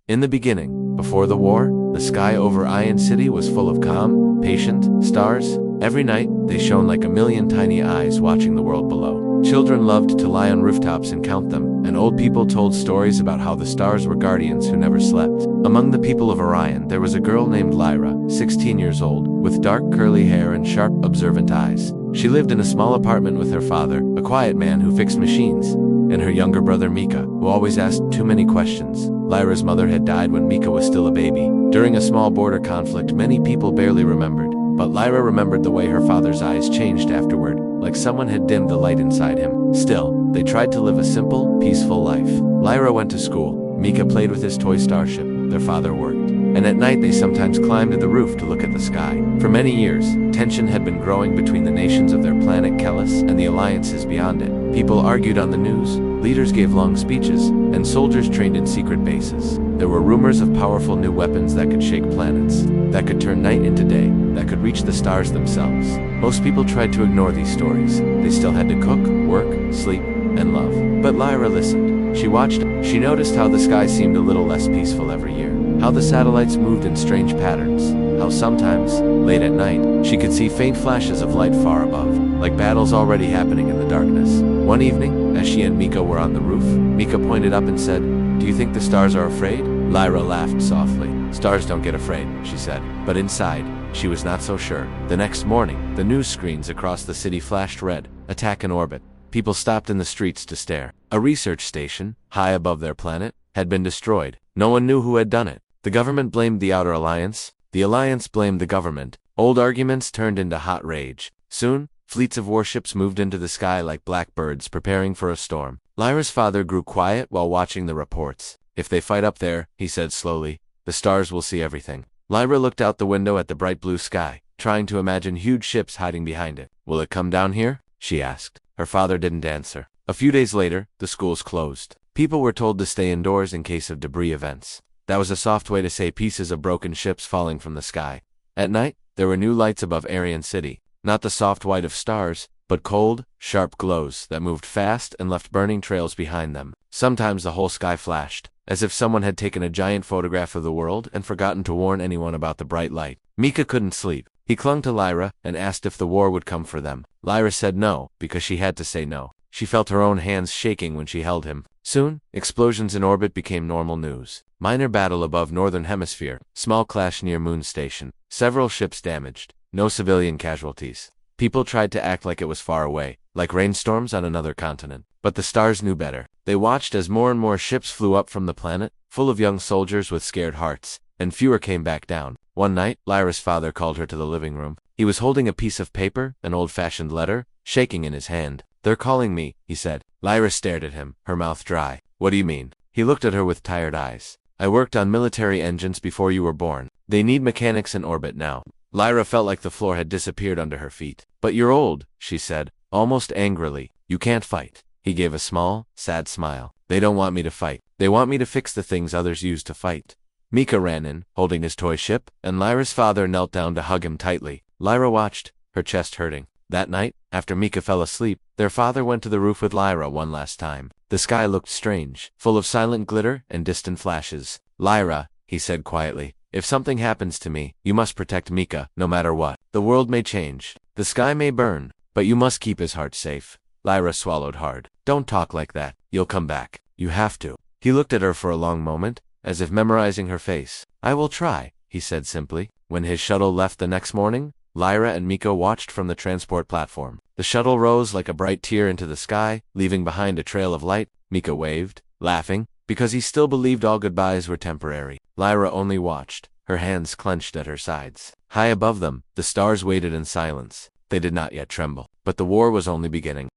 In the beginning, before the war, the sky over Iron City was full of calm, patient stars. Every night, they shone like a million tiny eyes watching the world below. Children loved to lie on rooftops and count them, and old people told stories about how the stars were guardians who never slept. Among the people of Orion, there was a girl named Lyra, 16 years old, with dark curly hair and sharp, observant eyes. She lived in a small apartment with her father, a quiet man who fixed machines, and her younger brother Mika, who always asked too many questions. Lyra's mother had died when Mika was still a baby. During a small border conflict many people barely remembered, but Lyra remembered the way her father's eyes changed afterward, like someone had dimmed the light inside him. Still, they tried to live a simple, peaceful life. Lyra went to school. Mika played with his toy starship. Their father worked. And at night they sometimes climbed to the roof to look at the sky. For many years, tension had been growing between the nations of their planet Kellis and the alliances beyond it. People argued on the news, leaders gave long speeches, and soldiers trained in secret bases. There were rumors of powerful new weapons that could shake planets, that could turn night into day, that could reach the stars themselves. Most people tried to ignore these stories. They still had to cook, work, sleep, and love. But Lyra listened. She watched. She noticed how the sky seemed a little less peaceful every year. How the satellites moved in strange patterns. How sometimes, late at night, she could see faint flashes of light far above, like battles already happening in the darkness. One evening, as she and Mika were on the roof, Mika pointed up and said, "Do you think the stars are afraid?" Lyra laughed softly. "Stars don't get afraid," she said. But inside, she was not so sure. The next morning, the news screens across the city flashed red. Attack in orbit. People stopped in the streets to stare. A research station, high above their planet, had been destroyed. No one knew who had done it. The government blamed the Outer Alliance. The Alliance blamed the government. Old arguments turned into hot rage. Soon, fleets of warships moved into the sky like black birds preparing for a storm. Lyra's father grew quiet while watching the reports. "If they fight up there," he said slowly, "the stars will see everything." Lyra looked out the window at the bright blue sky, trying to imagine huge ships hiding behind it. "Will it come down here?" she asked. Her father didn't answer. A few days later, the schools closed. People were told to stay indoors in case of debris events. That was a soft way to say pieces of broken ships falling from the sky. At night, there were new lights above Aryan City. Not the soft white of stars, but cold, sharp glows that moved fast and left burning trails behind them. Sometimes the whole sky flashed, as if someone had taken a giant photograph of the world and forgotten to warn anyone about the bright light. Mika couldn't sleep. He clung to Lyra and asked if the war would come for them. Lyra said no, because she had to say no. She felt her own hands shaking when she held him. Soon, explosions in orbit became normal news. Minor battle above Northern Hemisphere, small clash near Moon Station, several ships damaged, no civilian casualties. People tried to act like it was far away, like rainstorms on another continent. But the stars knew better. They watched as more and more ships flew up from the planet, full of young soldiers with scared hearts, and fewer came back down. One night, Lyra's father called her to the living room. He was holding a piece of paper, an old-fashioned letter, shaking in his hand. "They're calling me," he said. Lyra stared at him, her mouth dry. "What do you mean?" He looked at her with tired eyes. "I worked on military engines before you were born. They need mechanics in orbit now." Lyra felt like the floor had disappeared under her feet. "But you're old," she said, almost angrily. "You can't fight." He gave a small, sad smile. "They don't want me to fight. They want me to fix the things others use to fight." Mika ran in, holding his toy ship, and Lyra's father knelt down to hug him tightly. Lyra watched, her chest hurting. That night, after Mika fell asleep, their father went to the roof with Lyra one last time. The sky looked strange, full of silent glitter and distant flashes. "Lyra," he said quietly, "if something happens to me, you must protect Mika, no matter what. The world may change. The sky may burn, but you must keep his heart safe." Lyra swallowed hard. "Don't talk like that. You'll come back. You have to." He looked at her for a long moment, as if memorizing her face. "I will try," he said simply. When his shuttle left the next morning, Lyra and Mika watched from the transport platform. The shuttle rose like a bright tear into the sky, leaving behind a trail of light. Mika waved, laughing, because he still believed all goodbyes were temporary. Lyra only watched, her hands clenched at her sides. High above them, the stars waited in silence. They did not yet tremble, but the war was only beginning.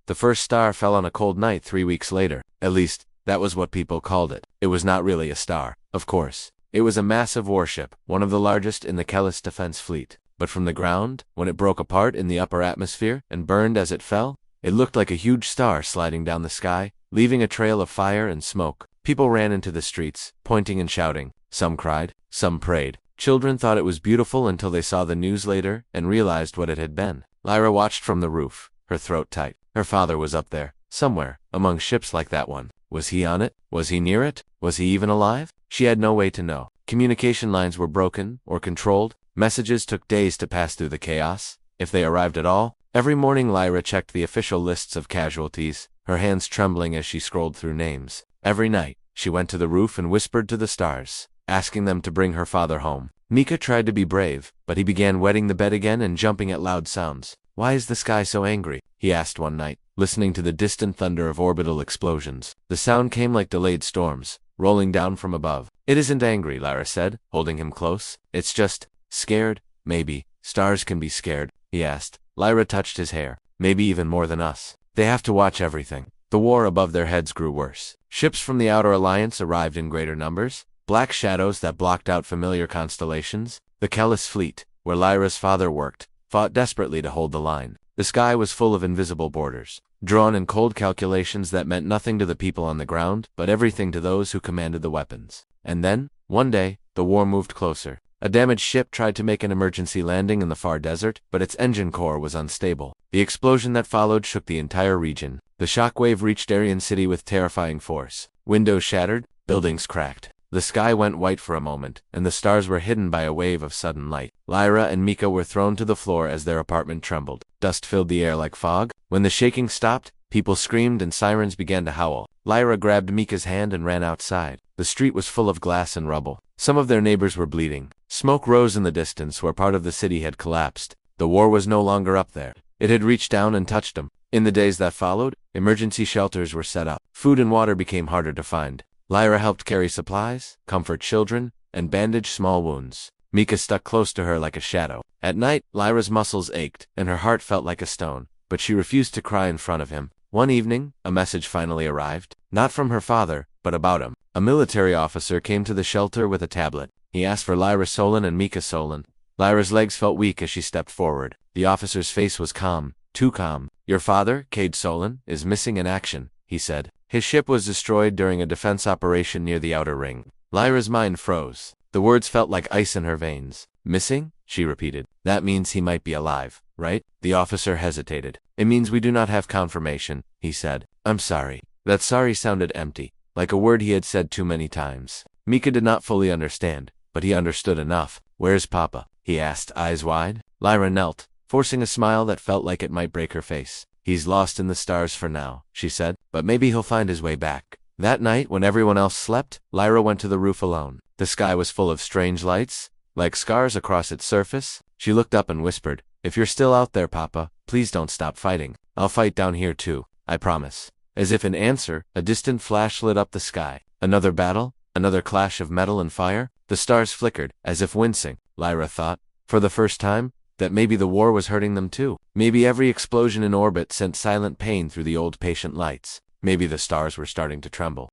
The first star fell on a cold night 3 weeks later. At least, that was what people called it. It was not really a star, of course. It was a massive warship, one of the largest in the Kellis defense fleet. But from the ground, when it broke apart in the upper atmosphere and burned as it fell, it looked like a huge star sliding down the sky, leaving a trail of fire and smoke. People ran into the streets, pointing and shouting. Some cried, some prayed. Children thought it was beautiful until they saw the news later and realized what it had been. Lyra watched from the roof, her throat tight. Her father was up there, somewhere, among ships like that one. Was he on it? Was he near it? Was he even alive? She had no way to know. Communication lines were broken or controlled. Messages took days to pass through the chaos, if they arrived at all. Every morning Lyra checked the official lists of casualties, her hands trembling as she scrolled through names. Every night, she went to the roof and whispered to the stars, asking them to bring her father home. Mika tried to be brave, but he began wetting the bed again and jumping at loud sounds. "Why is the sky so angry?" he asked one night, listening to the distant thunder of orbital explosions. The sound came like delayed storms, rolling down from above. "It isn't angry," Lyra said, holding him close. "It's just scared." "Maybe stars can be scared?" he asked. Lyra touched his hair. "Maybe even more than us. They have to watch everything." The war above their heads grew worse. Ships from the Outer Alliance arrived in greater numbers, black shadows that blocked out familiar constellations. The Kellis fleet, where Lyra's father worked, fought desperately to hold the line. The sky was full of invisible borders, drawn in cold calculations that meant nothing to the people on the ground, but everything to those who commanded the weapons. And then, one day, the war moved closer. A damaged ship tried to make an emergency landing in the far desert, but its engine core was unstable. The explosion that followed shook the entire region. The shockwave reached Aryan City with terrifying force. Windows shattered, buildings cracked. The sky went white for a moment, and the stars were hidden by a wave of sudden light. Lyra and Mika were thrown to the floor as their apartment trembled. Dust filled the air like fog. When the shaking stopped, people screamed and sirens began to howl. Lyra grabbed Mika's hand and ran outside. The street was full of glass and rubble. Some of their neighbors were bleeding. Smoke rose in the distance where part of the city had collapsed. The war was no longer up there. It had reached down and touched them. In the days that followed, emergency shelters were set up. Food and water became harder to find. Lyra helped carry supplies, comfort children, and bandage small wounds. Mika stuck close to her like a shadow. At night, Lyra's muscles ached, and her heart felt like a stone, but she refused to cry in front of him. One evening, a message finally arrived, not from her father, but about him. A military officer came to the shelter with a tablet. He asked for Lyra Solon and Mika Solon. Lyra's legs felt weak as she stepped forward. The officer's face was calm, too calm. "Your father, Cade Solon, is missing in action," he said. "His ship was destroyed during a defense operation near the Outer Ring." Lyra's mind froze. The words felt like ice in her veins. "Missing?" she repeated. "That means he might be alive, right?" The officer hesitated. "It means we do not have confirmation," he said. "I'm sorry." That sorry sounded empty, like a word he had said too many times. Mika did not fully understand, but he understood enough. "Where's Papa?" he asked, eyes wide. Lyra knelt, forcing a smile that felt like it might break her face. "He's lost in the stars for now," she said, "but maybe he'll find his way back." That night, when everyone else slept, Lyra went to the roof alone. The sky was full of strange lights, like scars across its surface. She looked up and whispered, "If you're still out there, Papa, please don't stop fighting. I'll fight down here too, I promise." As if in answer, a distant flash lit up the sky. Another battle? Another clash of metal and fire? The stars flickered, as if wincing. Lyra thought, for the first time, that maybe the war was hurting them too. Maybe every explosion in orbit sent silent pain through the old patient lights. Maybe the stars were starting to tremble.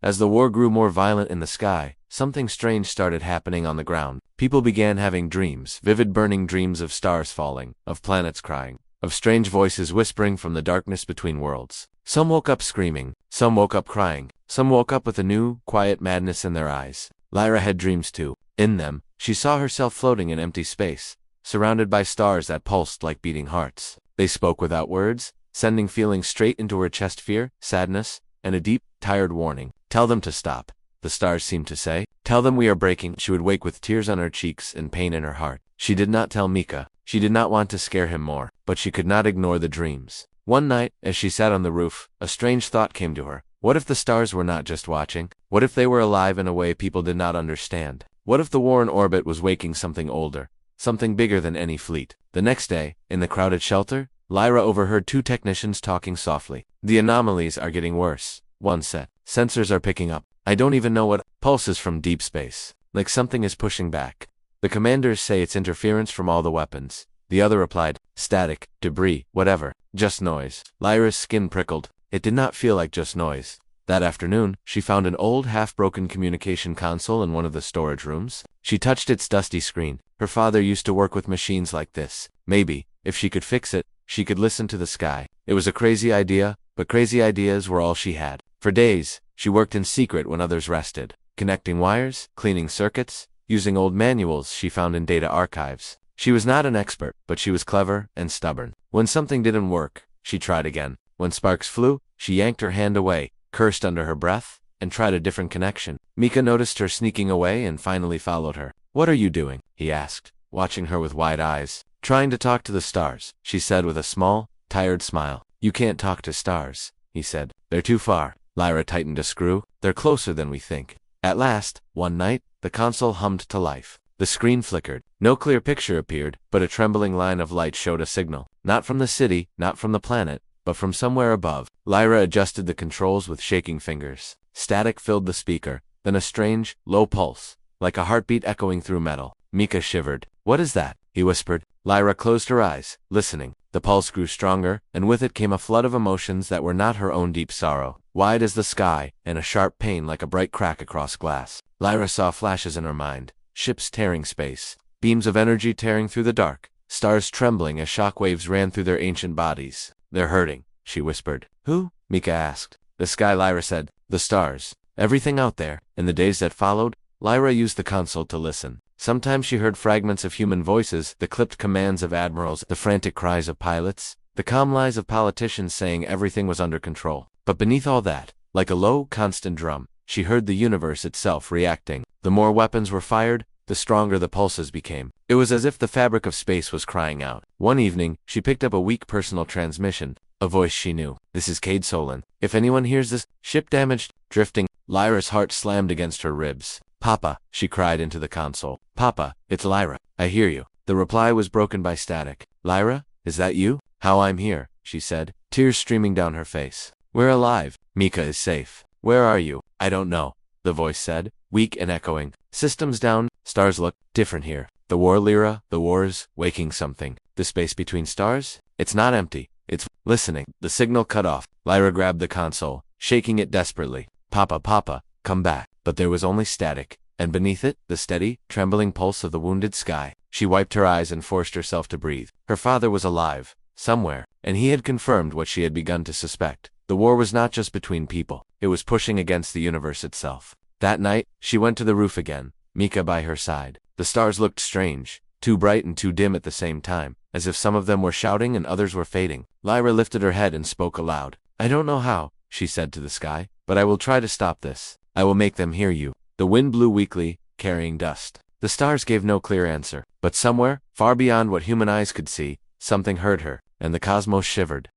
As the war grew more violent in the sky, something strange started happening on the ground. People began having dreams, vivid burning dreams of stars falling, of planets crying, of strange voices whispering from the darkness between worlds. Some woke up screaming, some woke up crying, some woke up with a new, quiet madness in their eyes. Lyra had dreams too. In them, she saw herself floating in empty space, surrounded by stars that pulsed like beating hearts. They spoke without words, sending feelings straight into her chest: fear, sadness, and a deep, tired warning. "Tell them to stop," the stars seemed to say. "Tell them we are breaking." She would wake with tears on her cheeks and pain in her heart. She did not tell Mika. She did not want to scare him more, but she could not ignore the dreams. One night, as she sat on the roof, a strange thought came to her. What if the stars were not just watching? What if they were alive in a way people did not understand? What if the war in orbit was waking something older, something bigger than any fleet? The next day, in the crowded shelter, Lyra overheard two technicians talking softly. "The anomalies are getting worse," one said. "Sensors are picking up. I don't even know what. Pulses from deep space. Like something is pushing back. The commanders say it's interference from all the weapons." The other replied, "Static, debris, whatever. Just noise." Lyra's skin prickled. It did not feel like just noise. That afternoon, she found an old, half-broken communication console in one of the storage rooms. She touched its dusty screen. Her father used to work with machines like this. Maybe, if she could fix it, she could listen to the sky. It was a crazy idea, but crazy ideas were all she had. For days, she worked in secret when others rested, connecting wires, cleaning circuits, using old manuals she found in data archives. She was not an expert, but she was clever and stubborn. When something didn't work, she tried again. When sparks flew, she yanked her hand away, cursed under her breath, and tried a different connection. Mika noticed her sneaking away and finally followed her. "What are you doing?" he asked, watching her with wide eyes. "Trying to talk to the stars," she said with a small, tired smile. "You can't talk to stars," he said. "They're too far." Lyra tightened a screw. "They're closer than we think." At last, one night, the console hummed to life. The screen flickered. No clear picture appeared, but a trembling line of light showed a signal. Not from the city, not from the planet, but from somewhere above. Lyra adjusted the controls with shaking fingers. Static filled the speaker, then a strange, low pulse, like a heartbeat echoing through metal. Mika shivered. "What is that?" he whispered. Lyra closed her eyes, listening. The pulse grew stronger, and with it came a flood of emotions that were not her own deep sorrow. Wide as the sky, and a sharp pain like a bright crack across glass. Lyra saw flashes in her mind. Ships tearing space. Beams of energy tearing through the dark. Stars trembling as shock waves ran through their ancient bodies. "They're hurting," she whispered. "Who?" Mika asked. "The sky," Lyra said. "The stars. Everything out there." In the days that followed, Lyra used the console to listen. Sometimes she heard fragments of human voices, the clipped commands of admirals, the frantic cries of pilots, the calm lies of politicians saying everything was under control. But beneath all that, like a low, constant drum, she heard the universe itself reacting. The more weapons were fired, the stronger the pulses became. It was as if the fabric of space was crying out. One evening, she picked up a weak personal transmission, a voice she knew. "This is Cade Solon. If anyone hears this, ship damaged, drifting." Lyra's heart slammed against her ribs. "Papa," she cried into the console. "Papa, it's Lyra. I hear you." The reply was broken by static. "Lyra, is that you?" "How I'm here," she said, tears streaming down her face. "We're alive. Mika is safe. Where are you?" "I don't know," the voice said, weak and echoing. "Systems down, stars look different here. The war, Lyra, the war's waking something. The space between stars? It's not empty. It's listening." The signal cut off. Lyra grabbed the console, shaking it desperately. "Papa, Papa, come back." But there was only static, and beneath it, the steady, trembling pulse of the wounded sky. She wiped her eyes and forced herself to breathe. Her father was alive, somewhere, and he had confirmed what she had begun to suspect. The war was not just between people. It was pushing against the universe itself. That night, she went to the roof again, Mika by her side. The stars looked strange, too bright and too dim at the same time, as if some of them were shouting and others were fading. Lyra lifted her head and spoke aloud. "I don't know how," she said to the sky, "but I will try to stop this. I will make them hear you." The wind blew weakly, carrying dust. The stars gave no clear answer, but somewhere, far beyond what human eyes could see, something heard her, and the cosmos shivered.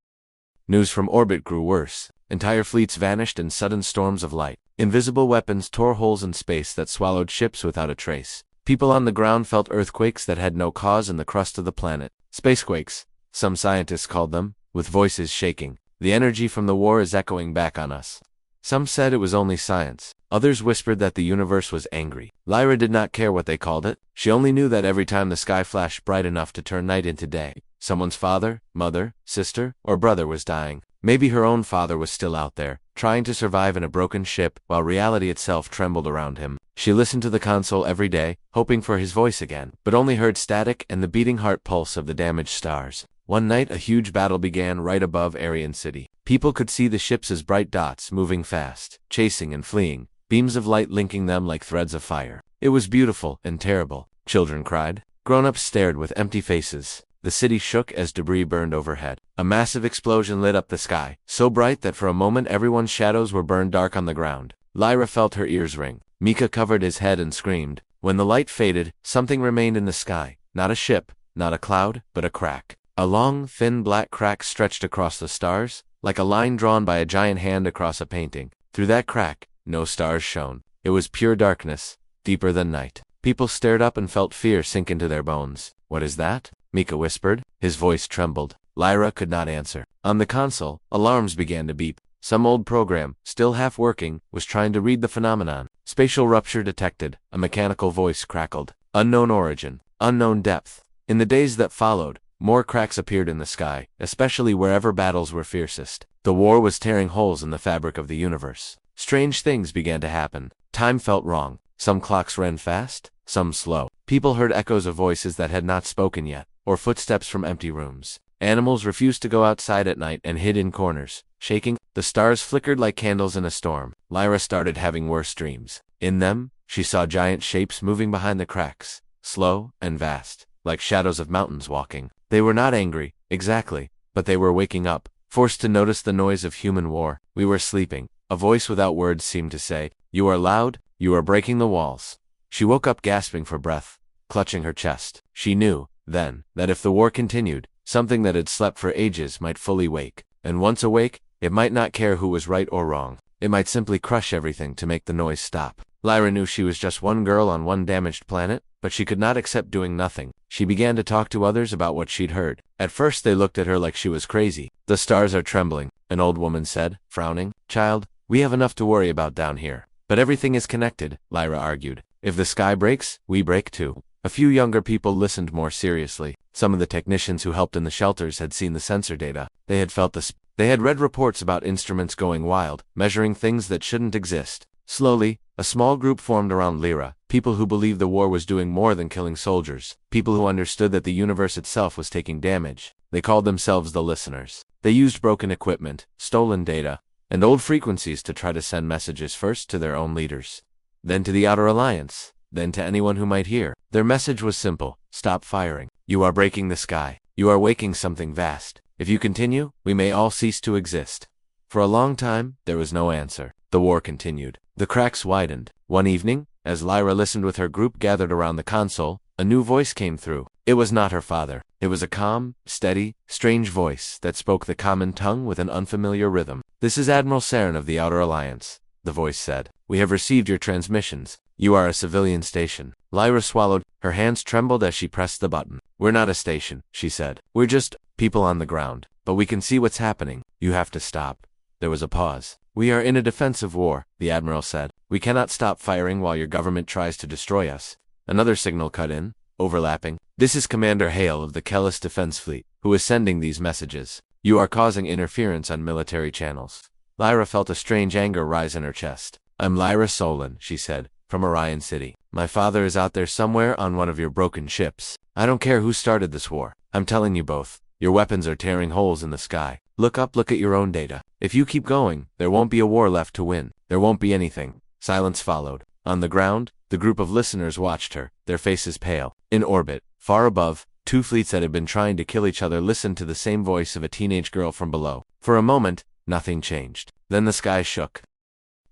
News from orbit grew worse. Entire fleets vanished in sudden storms of light. Invisible weapons tore holes in space that swallowed ships without a trace. People on the ground felt earthquakes that had no cause in the crust of the planet. Spacequakes, some scientists called them, with voices shaking. "The energy from the war is echoing back on us." Some said it was only science. Others whispered that the universe was angry. Lyra did not care what they called it. She only knew that every time the sky flashed bright enough to turn night into day, someone's father, mother, sister, or brother was dying. Maybe her own father was still out there, trying to survive in a broken ship, while reality itself trembled around him. She listened to the console every day, hoping for his voice again, but only heard static and the beating heart pulse of the damaged stars. One night, a huge battle began right above Aryan City. People could see the ships as bright dots moving fast, chasing and fleeing, beams of light linking them like threads of fire. It was beautiful and terrible. Children cried. Grown-ups stared with empty faces. The city shook as debris burned overhead. A massive explosion lit up the sky, so bright that for a moment everyone's shadows were burned dark on the ground. Lyra felt her ears ring. Mika covered his head and screamed. When the light faded, something remained in the sky. Not a ship, not a cloud, but a crack. A long, thin black crack stretched across the stars, like a line drawn by a giant hand across a painting. Through that crack, no stars shone. It was pure darkness, deeper than night. People stared up and felt fear sink into their bones. "What is that?" Mika whispered. His voice trembled. Lyra could not answer. On the console, alarms began to beep. Some old program, still half working, was trying to read the phenomenon. Spatial rupture detected. A mechanical voice crackled. Unknown origin. Unknown depth. In the days that followed, more cracks appeared in the sky, especially wherever battles were fiercest. The war was tearing holes in the fabric of the universe. Strange things began to happen. Time felt wrong. Some clocks ran fast, some slow. People heard echoes of voices that had not spoken yet, or footsteps from empty rooms. Animals refused to go outside at night and hid in corners, shaking. The stars flickered like candles in a storm. Lyra started having worse dreams. In them, she saw giant shapes moving behind the cracks, slow and vast, like shadows of mountains walking. They were not angry, exactly, but they were waking up, forced to notice the noise of human war. "We were sleeping." A voice without words seemed to say, "You are loud, you are breaking the walls." She woke up gasping for breath, clutching her chest. She knew, then, that if the war continued, something that had slept for ages might fully wake. And once awake, it might not care who was right or wrong. It might simply crush everything to make the noise stop. Lyra knew she was just one girl on one damaged planet, but she could not accept doing nothing. She began to talk to others about what she'd heard. At first they looked at her like she was crazy. "The stars are trembling," an old woman said, frowning. "Child, we have enough to worry about down here." "But everything is connected," Lyra argued. "If the sky breaks, we break too." A few younger people listened more seriously. Some of the technicians who helped in the shelters had seen the sensor data. They had felt they had read reports about instruments going wild, measuring things that shouldn't exist. Slowly, a small group formed around Lyra, people who believed the war was doing more than killing soldiers, people who understood that the universe itself was taking damage. They called themselves the listeners. They used broken equipment, stolen data, and old frequencies to try to send messages first to their own leaders, then to the Outer Alliance, then to anyone who might hear. Their message was simple: stop firing. You are breaking the sky. You are waking something vast. If you continue, we may all cease to exist. For a long time, there was no answer. The war continued. The cracks widened. One evening, as Lyra listened with her group gathered around the console, a new voice came through. It was not her father. It was a calm, steady, strange voice that spoke the common tongue with an unfamiliar rhythm. "This is Admiral Saren of the Outer Alliance," the voice said. "We have received your transmissions. You are a civilian station." Lyra swallowed. Her hands trembled as she pressed the button. "We're not a station," she said. "We're just people on the ground. But we can see what's happening. You have to stop." There was a pause. "We are in a defensive war," the Admiral said. "We cannot stop firing while your government tries to destroy us." Another signal cut in, overlapping. "This is Commander Hale of the Kellis Defense Fleet, who is sending these messages. You are causing interference on military channels." Lyra felt a strange anger rise in her chest. "I'm Lyra Solon," she said, "from Orion City. My father is out there somewhere on one of your broken ships. I don't care who started this war. I'm telling you both. Your weapons are tearing holes in the sky. Look up, look at your own data. If you keep going, there won't be a war left to win. There won't be anything." Silence followed. On the ground, the group of listeners watched her, their faces pale. In orbit, far above, two fleets that had been trying to kill each other listened to the same voice of a teenage girl from below. For a moment, nothing changed. Then the sky shook.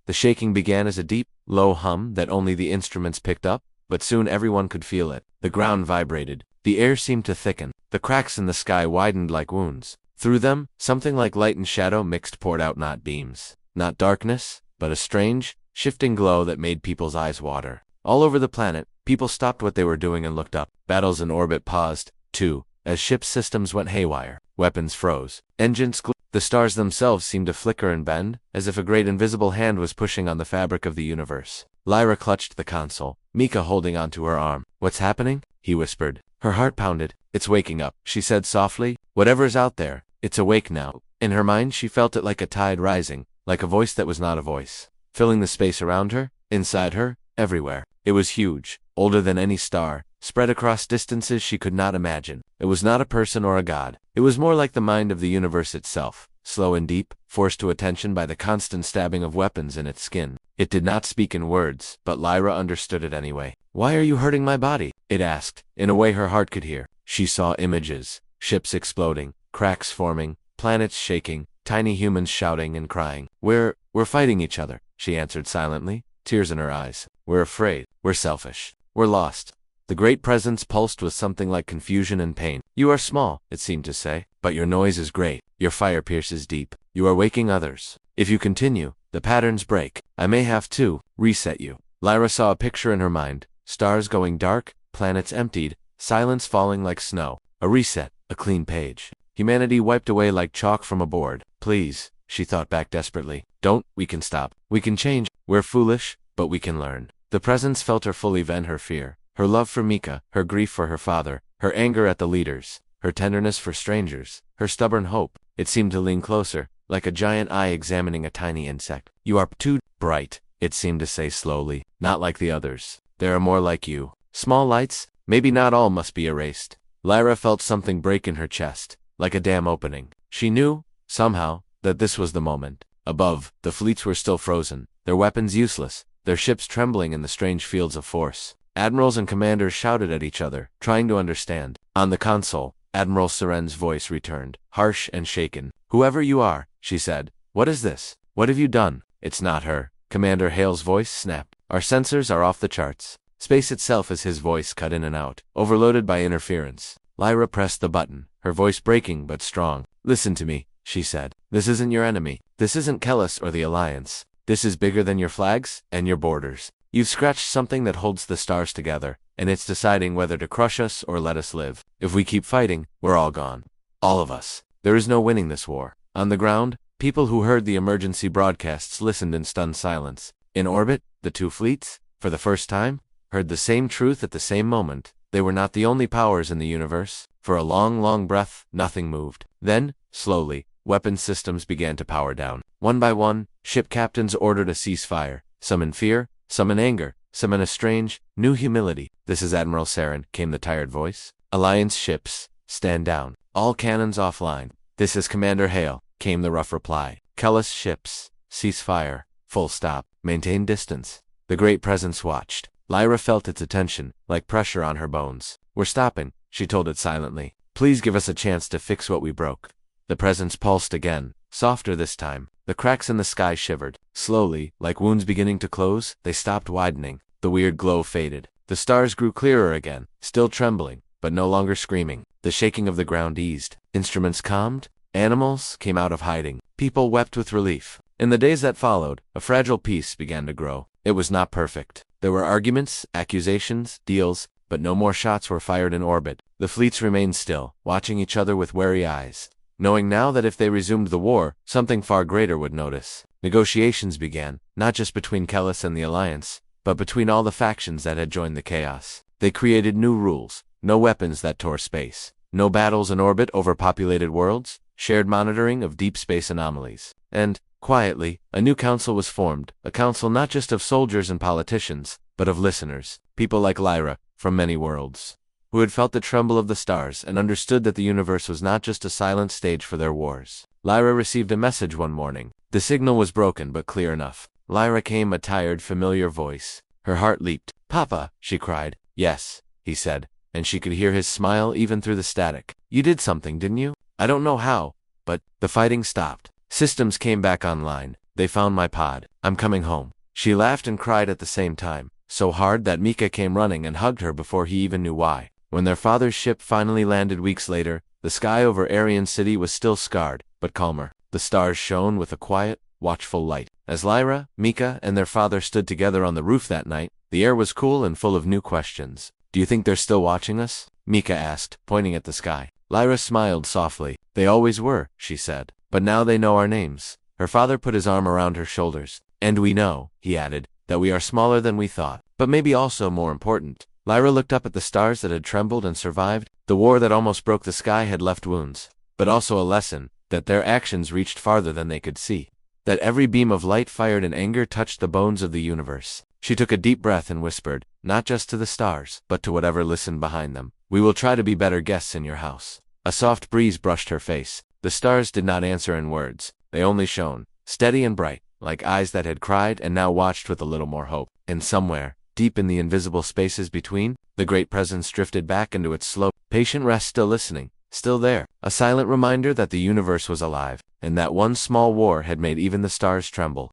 The shaking began as a deep, low hum that only the instruments picked up, but soon everyone could feel it. The ground vibrated. The air seemed to thicken. The cracks in the sky widened like wounds. Through them, something like light and shadow mixed poured out, not beams, not darkness, but a strange, shifting glow that made people's eyes water. All over the planet, people stopped what they were doing and looked up. Battles in orbit paused, too, as ship systems went haywire. Weapons froze. Engines glowed. The stars themselves seemed to flicker and bend, as if a great invisible hand was pushing on the fabric of the universe. Lyra clutched the console, Mika holding onto her arm. "What's happening?" he whispered. Her heart pounded. "It's waking up," she said softly. "Whatever's out there, it's awake now." In her mind she felt it like a tide rising, like a voice that was not a voice, filling the space around her, inside her, everywhere. It was huge, older than any star, spread across distances she could not imagine. It was not a person or a god. It was more like the mind of the universe itself, slow and deep, forced to attention by the constant stabbing of weapons in its skin. It did not speak in words, but Lyra understood it anyway. "Why are you hurting my body?" it asked, in a way her heart could hear. She saw images, ships exploding, cracks forming, planets shaking, tiny humans shouting and crying. We're fighting each other," she answered silently, tears in her eyes. "We're afraid. We're selfish. We're lost." The great presence pulsed with something like confusion and pain. "You are small," it seemed to say, "but your noise is great. Your fire pierces deep. You are waking others. If you continue, the patterns break. I may have to reset you." Lyra saw a picture in her mind, stars going dark, planets emptied, silence falling like snow. A reset, a clean page. Humanity wiped away like chalk from a board. "Please," she thought back desperately. "Don't. We can stop. We can change. We're foolish, but we can learn." The presence felt her fully vent her fear, her love for Mika, her grief for her father, her anger at the leaders, her tenderness for strangers, her stubborn hope. It seemed to lean closer, like a giant eye examining a tiny insect. "You are too bright," it seemed to say slowly. "Not like the others. There are more like you. Small lights, maybe not all must be erased." Lyra felt something break in her chest, like a dam opening. She knew, somehow, that this was the moment. Above, the fleets were still frozen, their weapons useless, their ships trembling in the strange fields of force. Admirals and commanders shouted at each other, trying to understand. On the console, Admiral Saren's voice returned, harsh and shaken. "Whoever you are," she said, "what is this? What have you done?" It's not her. Commander Hale's voice snapped. Our sensors are off the charts. Space itself as his voice cut in and out, overloaded by interference. Lyra pressed the button, her voice breaking but strong. Listen to me, she said. This isn't your enemy. This isn't Kellis or the Alliance. This is bigger than your flags and your borders. You've scratched something that holds the stars together, and it's deciding whether to crush us or let us live. If we keep fighting, we're all gone. All of us. There is no winning this war. On the ground, people who heard the emergency broadcasts listened in stunned silence. In orbit, the two fleets, for the first time, heard the same truth at the same moment. They were not the only powers in the universe. For a long, long breath, nothing moved. Then, slowly, weapon systems began to power down. One by one, ship captains ordered a ceasefire, some in fear, some in anger, some in a strange, new humility. This is Admiral Saren, came the tired voice. Alliance ships, stand down. All cannons offline. This is Commander Hale, came the rough reply. Kellis ships, ceasefire, full stop, maintain distance. The Great Presence watched. Lyra felt its attention, like pressure on her bones. We're stopping, she told it silently. Please give us a chance to fix what we broke. The Presence pulsed again, softer this time. The cracks in the sky shivered. Slowly, like wounds beginning to close, they stopped widening. The weird glow faded. The stars grew clearer again, still trembling, but no longer screaming. The shaking of the ground eased. Instruments calmed. Animals came out of hiding. People wept with relief. In the days that followed, a fragile peace began to grow. It was not perfect. There were arguments, accusations, deals, but no more shots were fired in orbit. The fleets remained still, watching each other with wary eyes, knowing now that if they resumed the war, something far greater would notice. Negotiations began, not just between Kellis and the Alliance, but between all the factions that had joined the chaos. They created new rules. No weapons that tore space. No battles in orbit over populated worlds. Shared monitoring of deep space anomalies. And, quietly, a new council was formed, a council not just of soldiers and politicians, but of listeners, people like Lyra, from many worlds, who had felt the tremble of the stars and understood that the universe was not just a silent stage for their wars. Lyra received a message one morning. The signal was broken but clear enough. Lyra came a tired, familiar voice. Her heart leaped. Papa, she cried. Yes, he said, and she could hear his smile even through the static. You did something, didn't you? I don't know how, but the fighting stopped. Systems came back online. They found my pod. I'm coming home. She laughed and cried at the same time, so hard that Mika came running and hugged her before he even knew why. When their father's ship finally landed weeks later, the sky over Aryan City was still scarred, but calmer. The stars shone with a quiet, watchful light. As Lyra, Mika, and their father stood together on the roof that night, the air was cool and full of new questions. Do you think they're still watching us? Mika asked, pointing at the sky. Lyra smiled softly. They always were, she said. But now they know our names. Her father put his arm around her shoulders. And we know, he added, that we are smaller than we thought. But maybe also more important. Lyra looked up at the stars that had trembled and survived. The war that almost broke the sky had left wounds, but also a lesson, that their actions reached farther than they could see. That every beam of light fired in anger touched the bones of the universe. She took a deep breath and whispered, not just to the stars, but to whatever listened behind them. We will try to be better guests in your house. A soft breeze brushed her face. The stars did not answer in words. They only shone, steady and bright, like eyes that had cried and now watched with a little more hope. And somewhere, deep in the invisible spaces between, the Great Presence drifted back into its slow, patient rest, still listening, still there. A silent reminder that the universe was alive, and that one small war had made even the stars tremble.